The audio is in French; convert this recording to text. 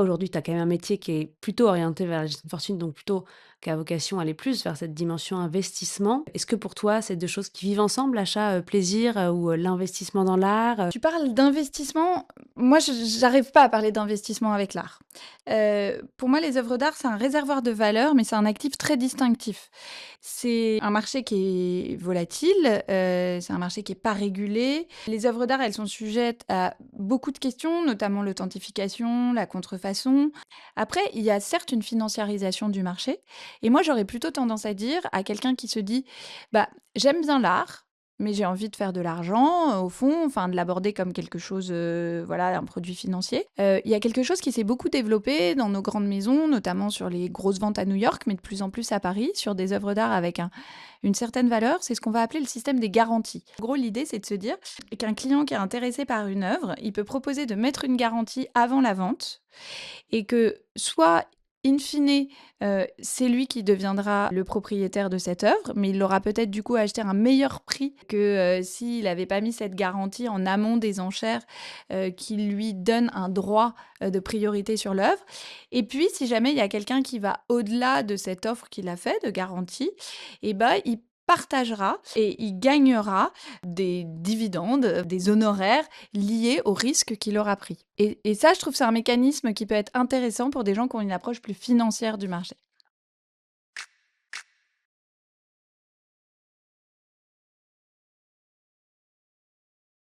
Aujourd'hui, tu as quand même un métier qui est plutôt orienté vers la gestion de fortune, donc plutôt qui a vocation à aller plus vers cette dimension investissement. Est-ce que pour toi, c'est 2 choses qui vivent ensemble, l'achat, plaisir, ou l'investissement dans l'art? Tu parles d'investissement, moi je j'arrive pas à parler d'investissement avec l'art. Pour moi, les œuvres d'art, c'est un réservoir de valeur, mais c'est un actif très distinctif. C'est un marché qui est volatile, c'est un marché qui est pas régulé. Les œuvres d'art, elles sont sujettes à beaucoup de questions, notamment l'authentification, la contrefaçon. Après, il y a certes une financiarisation du marché et moi, j'aurais plutôt tendance à dire à quelqu'un qui se dit: «Bah, j'aime bien l'art, mais j'ai envie de faire de l'argent, au fond, enfin de l'aborder comme quelque chose, voilà, un produit financier. Il y a quelque chose qui s'est beaucoup développé dans nos grandes maisons, notamment sur les grosses ventes à New York, mais de plus en plus à Paris, sur des œuvres d'art avec une certaine valeur, c'est ce qu'on va appeler le système des garanties. En gros, l'idée, c'est de se dire qu'un client qui est intéressé par une œuvre, il peut proposer de mettre une garantie avant la vente et que soit in fine, c'est lui qui deviendra le propriétaire de cette œuvre, mais il l'aura peut-être du coup acheté à un meilleur prix que, s'il n'avait pas mis cette garantie en amont des enchères, qui lui donne un droit, de priorité sur l'œuvre. Et puis si jamais il y a quelqu'un qui va au-delà de cette offre qu'il a fait de garantie, et ben il partagera et il gagnera des dividendes, des honoraires liés au risque qu'il aura pris. Et ça, je trouve, c'est un mécanisme qui peut être intéressant pour des gens qui ont une approche plus financière du marché.